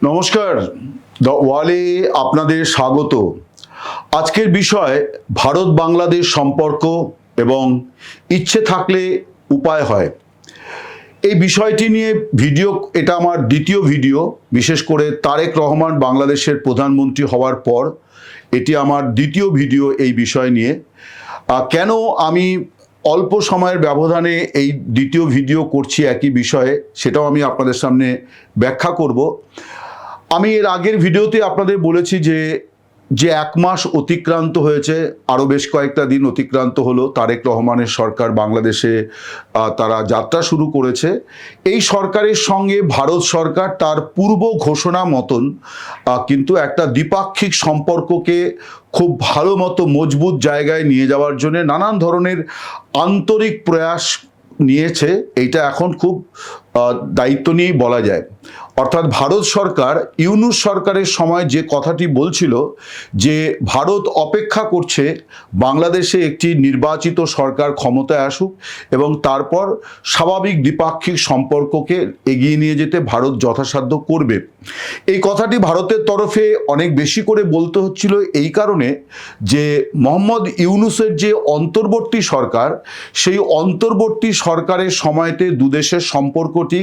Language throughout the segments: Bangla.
নমস্কার, দ্য ওয়ালে আপনাদের স্বাগত। আজকের বিষয় ভারত বাংলাদেশ সম্পর্ক এবং ইচ্ছে থাকলে উপায় হয়। এই বিষয়টি নিয়ে এটা আমার দ্বিতীয় ভিডিও। বিশেষ করে তারেক রহমান বাংলাদেশের প্রধানমন্ত্রী হওয়ার পর এটি আমার দ্বিতীয় ভিডিও এই বিষয় নিয়ে। কেন আমি অল্প সময়ের ব্যবধানে এই দ্বিতীয় ভিডিও করছি একই বিষয়ে, সেটাও আমি আপনাদের সামনে ব্যাখ্যা করব। আমি এর আগের ভিডিওতে আপনাদের বলেছি যে এক মাস অতিক্রান্ত হয়েছে, আরও বেশ কয়েকটা দিন অতিক্রান্ত হলো। তারেক রহমানের সরকার বাংলাদেশে তারা যাত্রা শুরু করেছে। এই সরকারের সঙ্গে ভারত সরকার তার পূর্ব ঘোষণা মতন কিন্তু একটা দ্বিপাক্ষিক সম্পর্ককে খুব ভালো মতো মজবুত জায়গায় নিয়ে যাওয়ার জন্য নানান ধরনের আন্তরিক প্রয়াস নিয়েছে। এইটা এখন খুব দায়িত্ব নিয়েই বলা যায়। অর্থাৎ ভারত সরকার ইউনূস সরকারের সময় যে কথাটি বলছিল যে ভারত অপেক্ষা করছে বাংলাদেশে একটি নির্বাচিত সরকার ক্ষমতায় আসুক এবং তারপর স্বাভাবিক দ্বিপাক্ষিক সম্পর্ককে এগিয়ে নিয়ে যেতে ভারত যথাসাধ্য করবে। এই কথাটি ভারতের তরফে অনেক বেশি করে বলতে হচ্ছিল এই কারণে যে মোহাম্মদ ইউনূসের যে অন্তর্বর্তী সরকার, সেই অন্তর্বর্তী সরকারের সময়তে দুদেশের সম্পর্কটি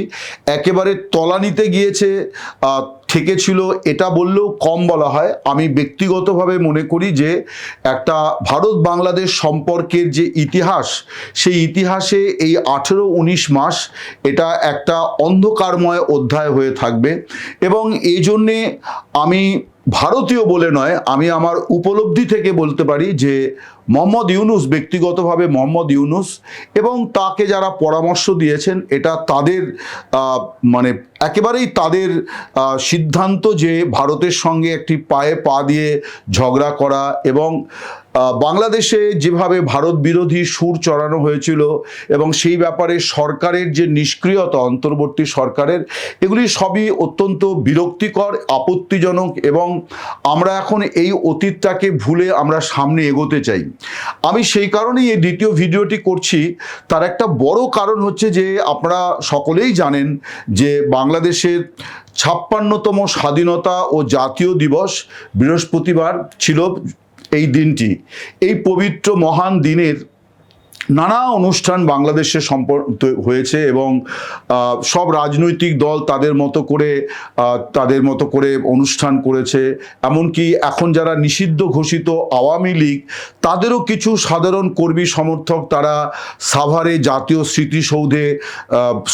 একেবারে তলানিতে গিয়েছে, ঠেকেছিল, এটা বললেও কম বলা হয়। আমি ব্যক্তিগতভাবে মনে করি যে একটা ভারত বাংলাদেশ সম্পর্কের যে ইতিহাস, সেই ইতিহাসে এই 18-19 মাস এটা একটা অন্ধকারময় অধ্যায় হয়ে থাকবে। এবং এই জন্যে আমি ভারতীয় বলে নয়, আমি আমার উপলব্ধি থেকে বলতে পারি যে মোহাম্মদ ইউনূস, ব্যক্তিগতভাবে মোহাম্মদ ইউনূস এবং তাকে যারা পরামর্শ দিয়েছেন, এটা তাদের মানে একেবারেই তাদের সিদ্ধান্ত যে ভারতের সঙ্গে একটি পায়ে পা দিয়ে ঝগড়া করা এবং বাংলাদেশে যেভাবে ভারত বিরোধী সুর চড়ানো হয়েছিল এবং সেই ব্যাপারে সরকারের যে নিষ্ক্রিয়তা অন্তর্বর্তী সরকারের, এগুলি সবই অত্যন্ত বিরক্তিকর, আপত্তিজনক এবং আমরা এখন এই অতীতটাকে ভুলে আমরা সামনে এগোতে চাই। আমি সেই কারণেই এই দ্বিতীয় ভিডিওটি করছি। তার একটা বড় কারণ হচ্ছে যে আপনারা সকলেই জানেন যে বাংলাদেশের 56তম স্বাধীনতা ও জাতীয় দিবস বৃহস্পতিবার ছিল। এই দিনটি, এই পবিত্র মহান দিনের নানা অনুষ্ঠান বাংলাদেশে হয়েছে এবং সব রাজনৈতিক দল তাদের মতো করে অনুষ্ঠান করেছে। এমনকি এখন যারা নিষিদ্ধ ঘোষিত আওয়ামী লীগ, তাদেরও কিছু সাধারণ কর্মী সমর্থক তারা সাভারে জাতীয় স্মৃতিসৌধে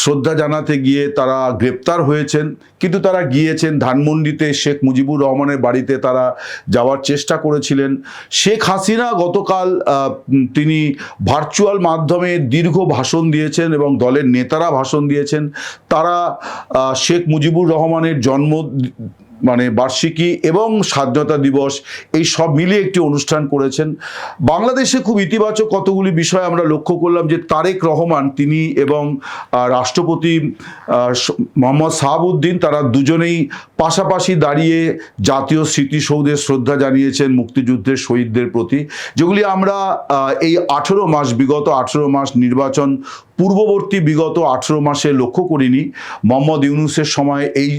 শ্রদ্ধা জানাতে গিয়ে তারা গ্রেপ্তার হয়েছেন। কিন্তু তারা গিয়েছেন ধানমন্ডিতে শেখ মুজিবুর রহমানের বাড়িতে তারা যাওয়ার চেষ্টা করেছিলেন। শেখ হাসিনা গতকাল তিনি ভার্চুয়াল মাধ্যমে দীর্ঘ ভাষণ দিয়েছেন এবং দলের নেতারা ভাষণ দিয়েছেন। তারা শেখ মুজিবুর রহমানের জন্ম বার্ষিকী এবং স্বাধীনতা দিবস এই সব মিলিয়ে একটি অনুষ্ঠান করেছেন। বাংলাদেশে খুব ইতিবাচক কতগুলি বিষয় আমরা লক্ষ্য করলাম যে তারেক রহমান তিনি এবং রাষ্ট্রপতি মোহাম্মদ শাহাবুদ্দিন, তারা দুজনেই পাশাপাশি দাঁড়িয়ে জাতীয় স্মৃতিসৌধে শ্রদ্ধা জানিয়েছেন মুক্তিযুদ্ধের শহীদদের প্রতি, যেগুলি আমরা এই বিগত 18 মাস নির্বাচন পূর্ববর্তী বিগত 18 মাসে লক্ষ্য করিনি। মোহাম্মদ ইউনূসের সময় এই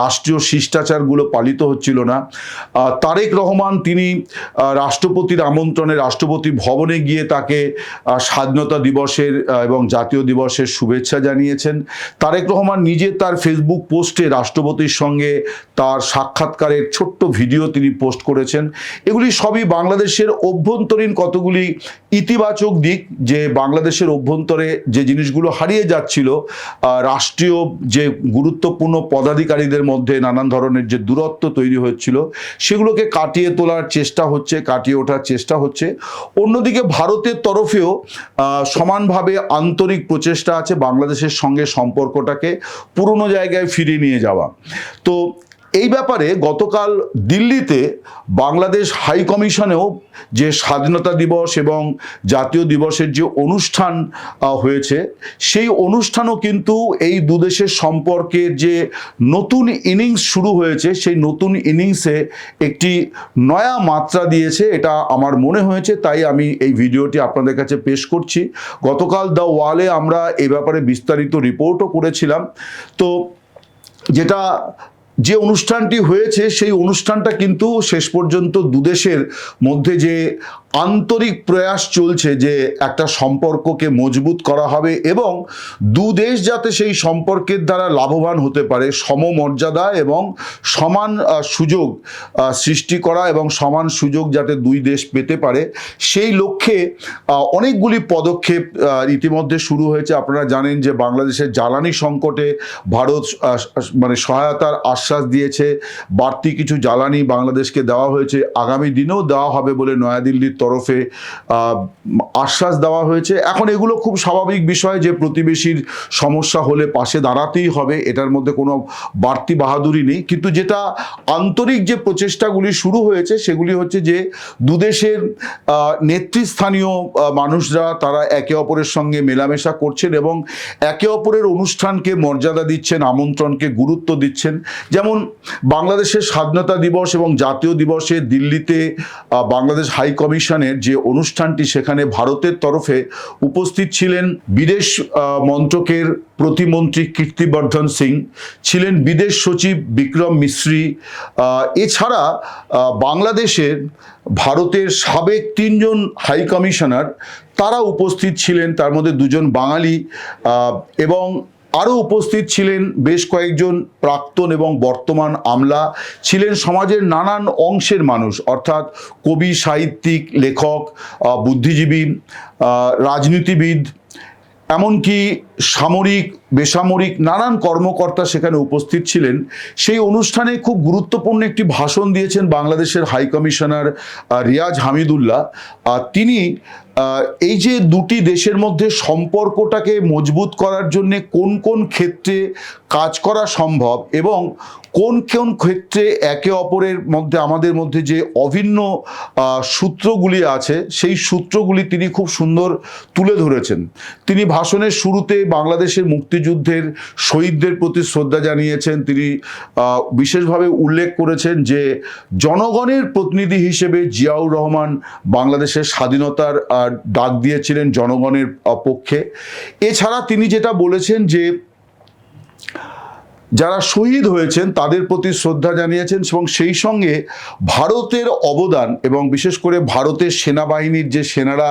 রাষ্ট্রীয় শিষ্টাচারগুলো পালিত হচ্ছিল না। তারেক রহমান তিনি রাষ্ট্রপতির আমন্ত্রণে রাষ্ট্রপতি ভবনে গিয়ে তাকে স্বাধীনতা দিবসের এবং জাতীয় দিবসের শুভেচ্ছা জানিয়েছেন। তারেক রহমান নিজে তার ফেসবুক পোস্টে রাষ্ট্রপতির সঙ্গে তার সাক্ষাৎকারের ছোট্ট ভিডিও তিনি পোস্ট করেছেন। এগুলি সবই বাংলাদেশের অভ্যন্তরীণ কতগুলি ইতিবাচক দিক, যে বাংলাদেশের অভ্যন্তরে যে জিনিসগুলো হারিয়ে যাচ্ছিল, রাষ্ট্রীয় যে গুরুত্বপূর্ণ পদাধিকারীদের মধ্যে নানান ধরনের যে দূরত্ব তৈরি হচ্ছিল, সেগুলোকে কাটিয়ে ওঠার চেষ্টা হচ্ছে। অন্যদিকে ভারতের তরফেও সমানভাবে আন্তরিক প্রচেষ্টা আছে বাংলাদেশের সঙ্গে সম্পর্কটাকে পুরনো জায়গায় ফিরিয়ে নিয়ে যাওয়া। তো এই ব্যাপারে গতকাল দিল্লিতে বাংলাদেশ হাই কমিশনেও যে স্বাধীনতা দিবস এবং জাতীয় দিবসের যে অনুষ্ঠান হয়েছে, সেই অনুষ্ঠানও কিন্তু এই দুদেশের সম্পর্কের যে নতুন ইনিংস শুরু হয়েছে, সেই নতুন ইনিংসে একটি নয়া মাত্রা দিয়েছে, এটা আমার মনে হয়েছে। তাই আমি এই ভিডিওটি আপনাদের কাছে পেশ করছি। গতকাল দ্য ওয়ালে আমরা এই ব্যাপারে বিস্তারিত রিপোর্টও করেছিলাম। তো যেটা যে অনুষ্ঠানটি হয়েছে সেই অনুষ্ঠানটা কিন্তু শেষ পর্যন্ত দুদেশের মধ্যে যে আন্তরিক প্রয়াস চলছে যে একটা সম্পর্ককে মজবুত করা হবে এবং দুদেশ যাতে সেই সম্পর্কের দ্বারা লাভবান হতে পারে, সমমর্যাদা এবং সমান সুযোগ সৃষ্টি করা এবং সমান সুযোগ যাতে দুই দেশ পেতে পারে, সেই লক্ষ্যে অনেকগুলি পদক্ষেপ ইতিমধ্যে শুরু হয়েছে। আপনারা জানেন যে বাংলাদেশের জ্বালানি সংকটে ভারত মানে সহায়তার আশ্বাস দিয়েছে, বাড়তি কিছু জ্বালানি বাংলাদেশকে দেওয়া হয়েছে, আগামী দিনেও দেওয়া হবে বলে নয়াদিল্লির তরফে আশ্বাস দেওয়া হয়েছে। এখন এগুলো খুব স্বাভাবিক বিষয় যে প্রতিবেশীর সমস্যা হলে পাশে দাঁড়াতেই হবে, এটার মধ্যে কোনো বাড়তি বাহাদুরি নেই। কিন্তু যেটা আন্তরিক যে প্রচেষ্টাগুলি শুরু হয়েছে সেগুলি হচ্ছে যে দুদেশের নেতৃস্থানীয় মানুষরা তারা একে অপরের সঙ্গে মেলামেশা করছেন এবং একে অপরের অনুষ্ঠানকে মর্যাদা দিচ্ছেন, আমন্ত্রণকে গুরুত্ব দিচ্ছেন। যেমন বাংলাদেশের স্বাধীনতা দিবস এবং জাতীয় দিবসে দিল্লিতে বাংলাদেশ হাই কমিশনের যে অনুষ্ঠানটি, সেখানে ভারতের তরফে উপস্থিত ছিলেন বিদেশ মন্ত্রকের প্রতিমন্ত্রী কীর্তিবর্ধন সিং, ছিলেন বিদেশ সচিব বিক্রম মিশ্রি, এছাড়া বাংলাদেশের ভারতের সাবেক 3 জন হাই কমিশনার তারা উপস্থিত ছিলেন, তার মধ্যে 2 জন বাঙালি এবং আরও উপস্থিত ছিলেন বেশ কয়েকজন প্রাক্তন এবং বর্তমান আমলা, ছিলেন সমাজের নানান অংশের মানুষ, অর্থাৎ কবি, সাহিত্যিক, লেখক, বুদ্ধিজীবী, রাজনীতিবিদ, এমনকি সামরিক, বেসামরিক নানান কর্মকর্তা সেখানে উপস্থিত ছিলেন। সেই অনুষ্ঠানে খুব গুরুত্বপূর্ণ একটি ভাষণ দিয়েছেন বাংলাদেশের হাই কমিশনার রিয়াজ হামিদুল্লাহ। তিনি এই যে দুটি দেশের মধ্যে সম্পর্কটাকে মজবুত করার জন্য কোন কোন ক্ষেত্রে কাজ করা সম্ভব এবং কোন কোন ক্ষেত্রে একে অপরের মধ্যে আমাদের মধ্যে যে অভিন্ন সূত্রগুলি আছে সেই সূত্রগুলি তিনি খুব সুন্দর তুলে ধরেছেন। তিনি ভাষণের শুরুতে বাংলাদেশের মুক্তিযুদ্ধের শহীদদের প্রতি শ্রদ্ধা জানিয়েছেন। তিনি বিশেষভাবে উল্লেখ করেছেন যে জনগণের প্রতিনিধি হিসেবে জিয়াউর রহমান বাংলাদেশের স্বাধীনতার ডাক দিয়েছিলেন জনগণের পক্ষে। এছাড়া তিনি যেটা বলেছেন যে যারা শহীদ হয়েছেন তাদের প্রতি শ্রদ্ধা জানিয়েছেন এবং সেই সঙ্গে ভারতের অবদান এবং বিশেষ করে ভারতের সেনাবাহিনীর যে সেনারা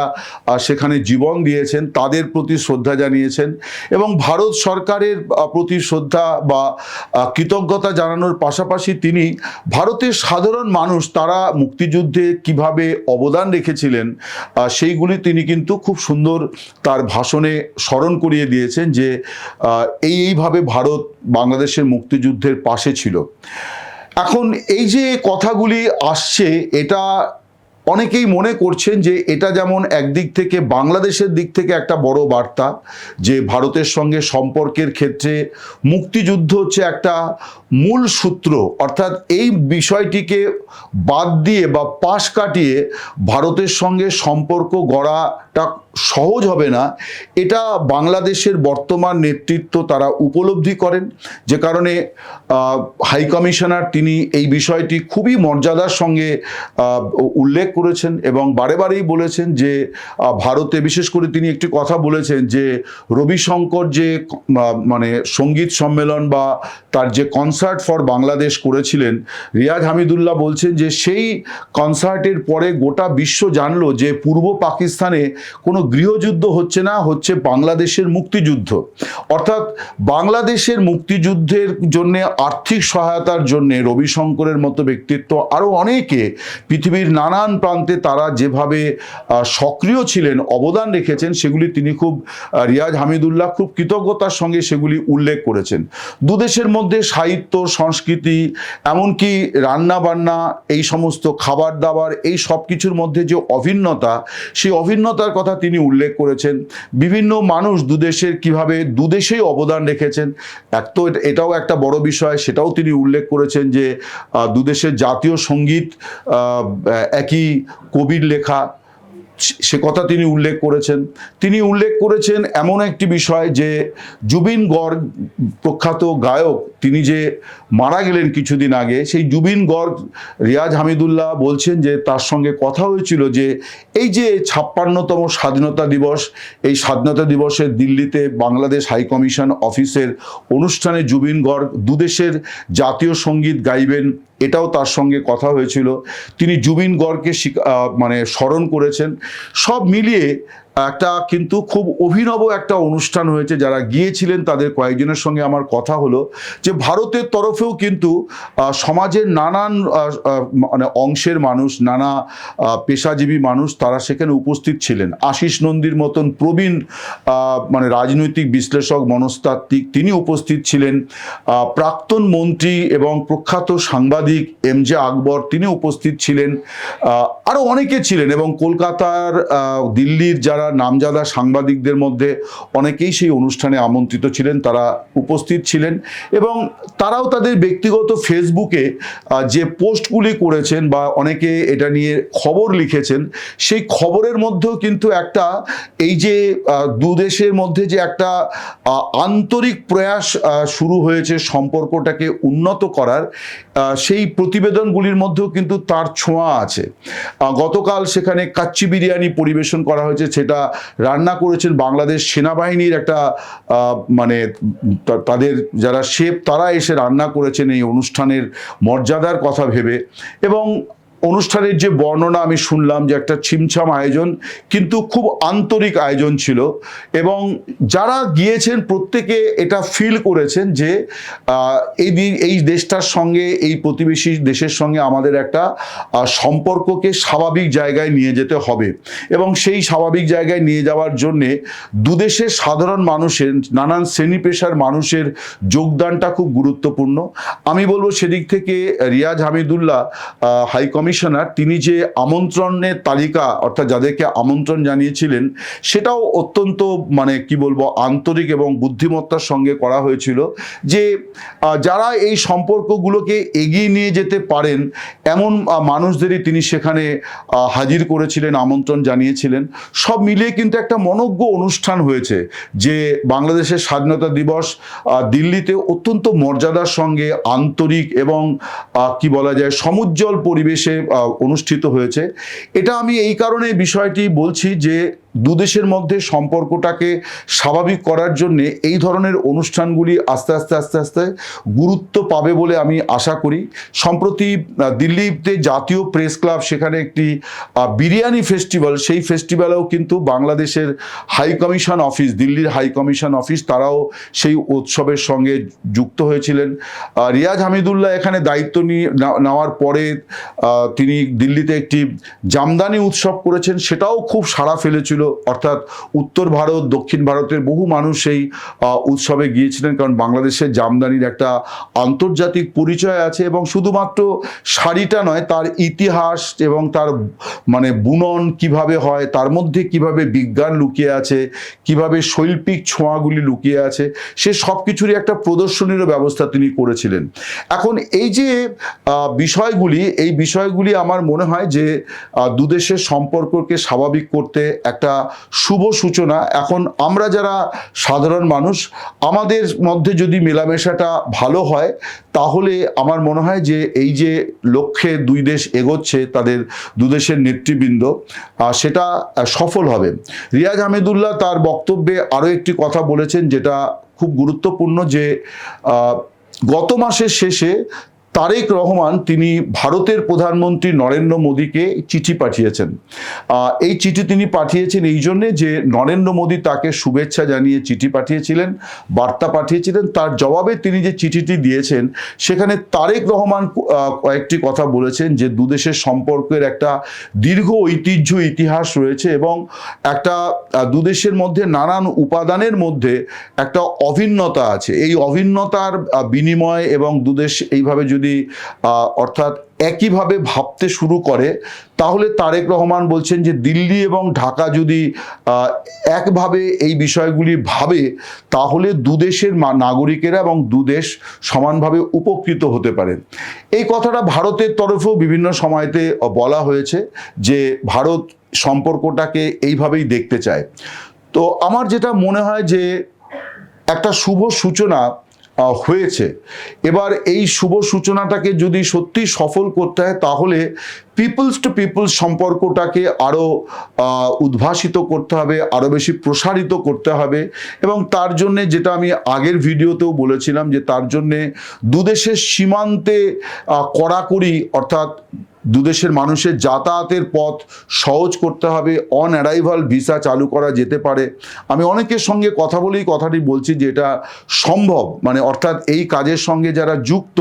সেখানে জীবন দিয়েছেন তাদের প্রতি শ্রদ্ধা জানিয়েছেন এবং ভারত সরকারের প্রতি শ্রদ্ধা বা কৃতজ্ঞতা জানানোর পাশাপাশি তিনি ভারতের সাধারণ মানুষ তারা মুক্তিযুদ্ধে কিভাবে অবদান রেখেছিলেন সেইগুলি তিনি খুব সুন্দর তার ভাষণে স্মরণ করিয়ে দিয়েছেন যে এইভাবে ভারত বাংলাদেশের মুক্তিযুদ্ধের পাশে ছিল। এখন এই যে কথাগুলি আসছে, এটা অনেকেই মনে করছেন যে এটা যেমন একদিক থেকে বাংলাদেশের দিক থেকে একটা বড় বার্তা যে ভারতের সঙ্গে সম্পর্কের ক্ষেত্রে মুক্তিযুদ্ধ হচ্ছে একটা মূল সূত্র, অর্থাৎ এই বিষয়টিকে বাদ দিয়ে বা পাশ কাটিয়ে ভারতের সঙ্গে সম্পর্ক গড়াটা সহজ হবে না, এটা বাংলাদেশের বর্তমান নেতৃত্ব তারা উপলব্ধি করেন। যে কারণে হাই কমিশনার তিনি এই বিষয়টি খুবই মর্যাদার সঙ্গে উল্লেখ করেছেন এবং বারে বারেই বলেছেন যে ভারতে বিশেষ করে তিনি একটি কথা বলেছেন যে রবিশঙ্কর যে মানে সঙ্গীত সম্মেলন বা তার যে কনসার্ট ফর বাংলাদেশ করেছিলেন, রিয়াজ হামিদুল্লাহ বলছেন যে সেই কনসার্টের পরে গোটা বিশ্ব জানলো যে পূর্ব পাকিস্তানে কোনো গৃহযুদ্ধ হচ্ছে না, হচ্ছে বাংলাদেশের মুক্তিযুদ্ধ। অর্থাৎ বাংলাদেশের মুক্তিযুদ্ধের জন্য আর্থিক সহায়তার জন্য রবিশঙ্করের মতো ব্যক্তিত্ব আরও অনেকে পৃথিবীর নানান প্রান্তে তারা যেভাবে সক্রিয় ছিলেন, অবদান রেখেছেন, সেগুলি তিনি খুব রিয়াজ হামিদুল্লাহ খুব কৃতজ্ঞতার সঙ্গে সেগুলি উল্লেখ করেছেন। দুদেশের মধ্যে সাহিত্য, সংস্কৃতি, এমনকি রান্না বান্না, এই সমস্ত খাবার দাবার, এই সব কিছুর মধ্যে যে অভিন্নতা, সেই অভিন্নতার কথা তিনি উল্লেখ করেছেন। বিভিন্ন মানুষ দুদেশের কিভাবে দুদেশেই অবদান রেখেছেন, তো এটাও একটা বড় বিষয়, সেটাও তিনি উল্লেখ করেছেন যে দুদেশের জাতীয় সঙ্গীত একই কবির লেখা, সে কথা তিনি উল্লেখ করেছেন। তিনি উল্লেখ করেছেন এমন একটি বিষয় যে জুবিন গর্গ প্রখ্যাত গায়ক, তিনি যে মারা গেলেন কিছুদিন আগে, সেই জুবিন গর্গ রিয়াজ হামিদুল্লাহ বলছেন যে তার সঙ্গে কথা হয়েছিল যে এই যে 56তম স্বাধীনতা দিবস, এই স্বাধীনতা দিবসে দিল্লিতে বাংলাদেশ হাই কমিশন অফিসের অনুষ্ঠানে জুবিন গর্গ দুদেশের জাতীয় সঙ্গীত গাইবেন, এটাও তার সঙ্গে কথা হয়েছিল। তিনি জুবিন গর্গকে মানে স্মরণ করেছেন। সব মিলিয়ে একটা কিন্তু খুব অভিনব একটা অনুষ্ঠান হয়েছে। যারা গিয়েছিলেন তাদের কয়েকজনের সঙ্গে আমার কথা হলো যে ভারতের তরফেও কিন্তু সমাজের নানান মানে অংশের মানুষ, নানা পেশাজীবী মানুষ তারা সেখানে উপস্থিত ছিলেন। আশিস নন্দীর মতন প্রবীণ মানে রাজনৈতিক বিশ্লেষক, মনস্তাত্ত্বিক, তিনি উপস্থিত ছিলেন। প্রাক্তন মন্ত্রী এবং প্রখ্যাত সাংবাদিক এমজে আকবর, তিনি উপস্থিত ছিলেন। আরও অনেকে ছিলেন এবং কলকাতার, দিল্লির যারা নামজাদা সাংবাদিকদের মধ্যে অনেকেই সেই অনুষ্ঠানে আমন্ত্রিত ছিলেন, তারা উপস্থিত ছিলেন। এবং তারাও তাদের ব্যক্তিগত ফেসবুকে যে পোস্টগুলি করেছেন বা অনেকে এটা নিয়ে খবর লিখেছেন, সেই খবরের মধ্যেও কিন্তু একটা এই যে দুদেশের মধ্যে যে একটা আন্তরিক প্রয়াস শুরু হয়েছে সম্পর্কটাকে উন্নত করার, সেই প্রতিবেদনগুলির মধ্যেও কিন্তু তার ছোঁয়া আছে। গতকাল সেখানে কাচ্চি বিরিয়ানি পরিবেশন করা হয়েছে, সেটা রান্না করেছেন বাংলাদেশ সেনাবাহিনীর একটা মানে তাদের যারা শেফ, তারা এসে রান্না করেছেন এই অনুষ্ঠানের মর্যাদার কথা ভেবে। এবং অনুষ্ঠানের যে বর্ণনা আমি শুনলাম যে একটা ছিমছাম আয়োজন, কিন্তু খুব আন্তরিক আয়োজন ছিল। এবং যারা গিয়েছেন প্রত্যেকে এটা ফিল করেছেন যে এই দেশটার সঙ্গে, এই প্রতিবেশী দেশের সঙ্গে আমাদের একটা সম্পর্ককে স্বাভাবিক জায়গায় নিয়ে যেতে হবে। এবং সেই স্বাভাবিক জায়গায় নিয়ে যাওয়ার জন্যে দুদেশের সাধারণ মানুষের, নানান শ্রেণী পেশার মানুষের যোগদানটা খুব গুরুত্বপূর্ণ। আমি বলবো সেদিক থেকে রিয়াজ হামিদুল্লাহ হাই কমিশনার, তিনি যে আমন্ত্রণের তালিকা অর্থাৎ যাদেরকে আমন্ত্রণ জানিয়েছিলেন, সেটাও অত্যন্ত মানে কি বলবো আন্তরিক এবং বুদ্ধিমত্তার সঙ্গে করা হয়েছিল। যে যারা এই সম্পর্কগুলোকে এগিয়ে নিয়ে যেতে পারেন এমন মানুষদেরই তিনি সেখানে হাজির করেছিলেন, আমন্ত্রণ জানিয়েছিলেন। সব মিলিয়ে কিন্তু একটা মনোজ্ঞ অনুষ্ঠান হয়েছে যে বাংলাদেশের স্বাধীনতা দিবস দিল্লিতে অত্যন্ত মর্যাদার সঙ্গে, আন্তরিক এবং কি বলা যায় সমুজ্জ্বল পরিবেশে অনুষ্ঠিত হয়েছে। এটা আমি এই কারণে বিষয়টি বলছি যে দুদেশের মধ্যে সম্পর্কটাকে স্বাভাবিক করার জন্যে এই ধরনের অনুষ্ঠানগুলি আস্তে আস্তে আস্তে আস্তে গুরুত্ব পাবে বলে আমি আশা করি। সম্প্রতি দিল্লিতে জাতীয় প্রেস ক্লাব, সেখানে একটি বিরিয়ানি ফেস্টিভ্যাল, সেই ফেস্টিভ্যালেও কিন্তু বাংলাদেশের হাই কমিশন অফিস, দিল্লির হাই কমিশন অফিস, তারাও সেই উৎসবের সঙ্গে যুক্ত হয়েছিলেন। রিয়াজ হামিদুল্লাহ এখানে দায়িত্ব নেওয়ার পরে তিনি দিল্লিতে একটি জামদানি উৎসব করেছেন, সেটাও খুব সাড়া ফেলেছিল। অর্থাৎ উত্তর ভারত, দক্ষিণ ভারতের বহু মানুষ সেই উৎসবে গিয়েছিলেন, কারণ বাংলাদেশের জামদানির একটা আন্তর্জাতিক পরিচয় আছে। এবং শুধুমাত্র শাড়িটা নয়, তার ইতিহাস এবং তার মানে বুনন কিভাবে হয়, তার মধ্যে কিভাবে বিজ্ঞান লুকিয়ে আছে, কিভাবে শৈল্পিক ছোঁয়াগুলি লুকিয়ে আছে, সে সব কিছুরই একটা প্রদর্শনীরও ব্যবস্থা তিনি করেছিলেন। এখন এই যে এই বিষয়গুলি আমার মনে হয় যে দুদেশের সম্পর্ককে স্বাভাবিক করতে একটা শুভ সূচনা। এখন আমরা যারা সাধারণ মানুষ, আমাদের মধ্যে যদি মেলামেশাটা ভালো হয়, তাহলে আমার মনে হয় যে এই যে লক্ষ্যে দুই দেশ এগোচ্ছে, তাদের দুদেশের নেতৃবৃন্দ, সেটা সফল হবে। রিয়াজ হামিদুল্লাহ তার বক্তব্যে আরও একটি কথা বলেছেন যেটা খুব গুরুত্বপূর্ণ, যে গত মাসের শেষে তারেক রহমান তিনি ভারতের প্রধানমন্ত্রী নরেন্দ্র মোদীকে চিঠি পাঠিয়েছেন। এই চিঠি তিনি পাঠিয়েছেন এই জন্যে যে নরেন্দ্র মোদী তাকে শুভেচ্ছা জানিয়ে চিঠি পাঠিয়েছিলেন, বার্তা পাঠিয়েছিলেন। তার জবাবে তিনি যে চিঠিটি দিয়েছেন, সেখানে তারেক রহমান কয়েকটি কথা বলেছেন যে দুদেশের সম্পর্কের একটা দীর্ঘ ঐতিহ্য, ইতিহাস রয়েছে এবং একটা দুদেশের মধ্যে নানান উপাদানের মধ্যে একটা অভিন্নতা আছে। এই অভিন্নতার বিনিময় এবং দুদেশ এইভাবে যদি অর্থাৎ একইভাবে ভাবতে শুরু করে, তাহলে তারেক রহমান বলছেন যে দিল্লি এবং ঢাকা যদি একভাবে এই বিষয়গুলি ভাবে, তাহলে দুদেশের নাগরিকেরা এবং দুদেশ সমানভাবে উপকৃত হতে পারে। এই কথাটা ভারতের তরফেও বিভিন্ন সময়তে বলা হয়েছে যে ভারত সম্পর্কটাকে এইভাবেই দেখতে চায়। তো আমার যেটা মনে হয় যে একটা শুভ সূচনা হয়েছে। এবার এই শুভ সূচনাটাকে যদি সত্যি সফল করতে হয় তাহলে পিপলস টু পিপলস সম্পর্কটাকে আরও উদ্ভাসিত করতে হবে, আরও বেশি প্রসারিত করতে হবে। এবং তার জন্যে যেটা আমি আগের ভিডিওতেও বলেছিলাম যে তার জন্যে দুদেশের সীমান্তে কড়াকড়ি, অর্থাৎ দুদেশের মানুষের যাতায়াতের পথ সহজ করতে হবে। অন অ্যারাইভাল ভিসা চালু করা যেতে পারে। আমি অনেকের সঙ্গে কথা বলেই কথাটি বলছি যে এটা সম্ভব, মানে অর্থাৎ এই কাজের সঙ্গে যারা যুক্ত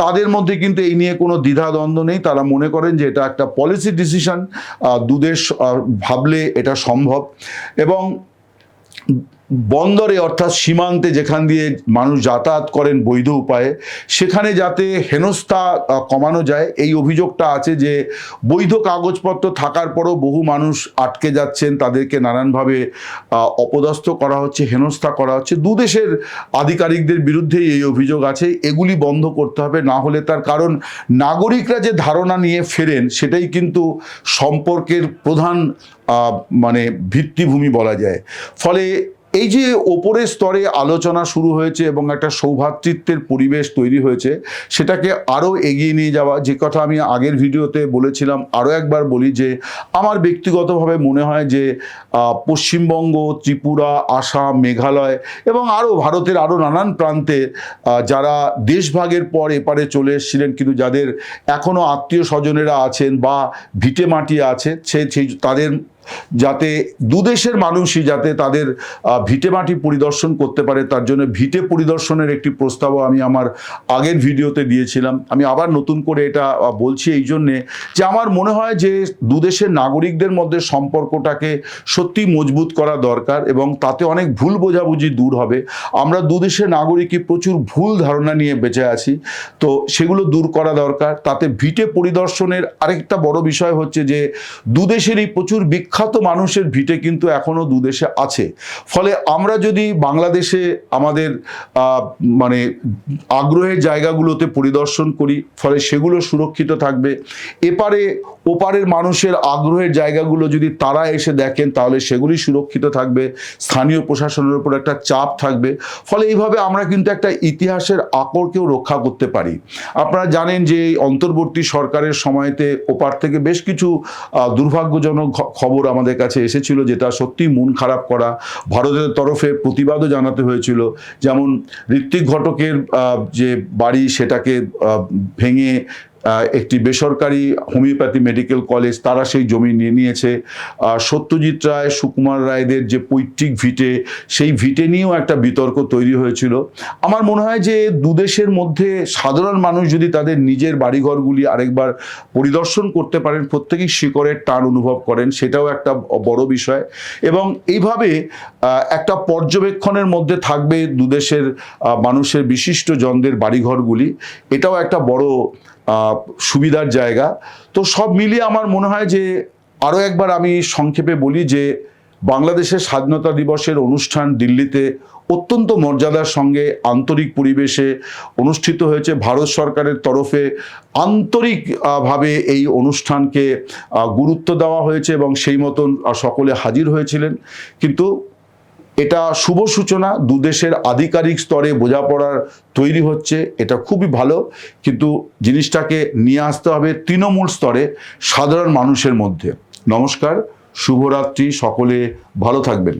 তাদের মধ্যে কিন্তু এই নিয়ে কোনো দ্বিধাদ্বন্দ্ব নেই। তারা মনে করেন যে এটা একটা পলিসি ডিসিশন, দুদেশ ভাবলে এটা সম্ভব। এবং বন্দরে অর্থাৎ সীমান্তে যেখান দিয়ে মানুষ যাতায়াত করেন বৈধ উপায়ে, সেখানে যাতে হেনস্থা কমানো যায়। এই অভিযোগটা আছে যে বৈধ কাগজপত্র থাকার পরও বহু মানুষ আটকে যাচ্ছেন, তাদেরকে নানানভাবে অপদস্থ করা হচ্ছে, হেনস্থা করা হচ্ছে। দুদেশের আধিকারিকদের বিরুদ্ধেই এই অভিযোগ আছে। এগুলি বন্ধ করতে হবে, না হলে তার কারণ নাগরিকরা যে ধারণা নিয়ে ফেরেন সেটাই কিন্তু সম্পর্কের প্রধান মানে ভিত্তিভূমি বলা যায়। ফলে এই যে ওপরের স্তরে আলোচনা শুরু হয়েছে এবং একটা সৌভ্রাতৃত্বের পরিবেশ তৈরি হয়েছে, সেটাকে আরও এগিয়ে নিয়ে যাওয়া, যে কথা আমি আগের ভিডিওতে বলেছিলাম, আরও একবার বলি যে আমার ব্যক্তিগতভাবে মনে হয় যে পশ্চিমবঙ্গ, ত্রিপুরা, আসাম, মেঘালয় এবং আরও ভারতের আরও নানান প্রান্তে যারা দেশভাগের পর এপারে চলে এসেছিলেন কিন্তু যাদের এখনও আত্মীয় স্বজনেরা আছেন বা ভিটে মাটি আছে, সেই তাদের যাতে দুদেশের মানুষই যাতে তাদের ভিটেমাটি পরিদর্শন করতে পারে, তার জন্য ভিটে পরিদর্শনের একটি প্রস্তাবও আমি আমার আগের ভিডিওতে দিয়েছিলাম। আমি আবার নতুন করে এটা বলছি এই জন্যে যে আমার মনে হয় যে দুদেশের নাগরিকদের মধ্যে সম্পর্কটাকে সত্যি মজবুত করা দরকার এবং তাতে অনেক ভুল বোঝাবুঝি দূর হবে। আমরা দুদেশের নাগরিকই প্রচুর ভুল ধারণা নিয়ে বেঁচে আছি, তো সেগুলো দূর করা দরকার। তাতে ভিটে পরিদর্শনের আরেকটা বড় বিষয় হচ্ছে যে দুদেশেরই প্রচুর বিখ্যাত মানুষের ভিটে কিন্তু এখনো দুদেশে আছে। ফলে আমরা যদি বাংলাদেশে আমাদের মানে আগ্রহের জায়গাগুলোতে পরিদর্শন করি, ফলে সেগুলো সুরক্ষিত থাকবে। এপারে ওপারের মানুষের আগ্রহের জায়গাগুলো যদি তারা এসে দেখেন তাহলে সেগুলি সুরক্ষিত থাকবে, স্থানীয় প্রশাসনের উপর একটা চাপ থাকবে। ফলে এইভাবে আমরা কিন্তু একটা ইতিহাসের আকরকেও রক্ষা করতে পারি। আপনারা জানেন যে অন্তর্বর্তী সরকারের সময়তে ওপার থেকে বেশ কিছু দুর্ভাগ্যজনক খবর আমাদের কাছে এসেছিল, যেটা সত্যি মন খারাপ করা। ভারতের তরফে প্রতিবাদও জানাতে হয়েছিল, যেমন ঋত্বিক ঘটকের যে বাড়ি সেটাকে ভেঙে একটি বেসরকারি হোমিওপ্যাথি মেডিকেল কলেজ তারা সেই জমি নিয়ে নিয়েছে। সত্যজিৎ রায়, সুকুমার রায়দের যে পৈতৃক ভিটে, সেই ভিটে নিয়েও একটা বিতর্ক তৈরি হয়েছিল। আমার মনে হয় যে দুদেশের মধ্যে সাধারণ মানুষ যদি তাদের নিজের বাড়িঘরগুলি আরেকবার পরিদর্শন করতে পারেন, প্রত্যেকেই শিকড়ের টান অনুভব করেন, সেটাও একটা বড় বিষয়। এবং এইভাবে একটা পর্যবেক্ষণের মধ্যে থাকবে দুদেশের মানুষের বিশিষ্ট জনদের বাড়িঘরগুলি, এটাও একটা বড় সুবিধার জায়গা। তো সব মিলিয়ে আমার মনে হয় যে আরও একবার আমি সংক্ষেপে বলি যে বাংলাদেশের স্বাধীনতা দিবসের অনুষ্ঠান দিল্লিতে অত্যন্ত মর্যাদার সঙ্গে আন্তরিক পরিবেশে অনুষ্ঠিত হয়েছে। ভারত সরকারের তরফে আন্তরিকভাবে এই অনুষ্ঠানকে গুরুত্ব দেওয়া হয়েছে এবং সেই মতন সকলে হাজির হয়েছিলেন। কিন্তু এটা শুভ সূচনা, দুদেশের আধিকারিক স্তরে বোঝাপড়ার তৈরি হচ্ছে, এটা খুবই ভালো। কিন্তু জিনিসটাকে নিয়ে আসতে হবে তৃণমূল স্তরে, সাধারণ মানুষের মধ্যে। নমস্কার, শুভরাত্রি, সকলে ভালো থাকবেন।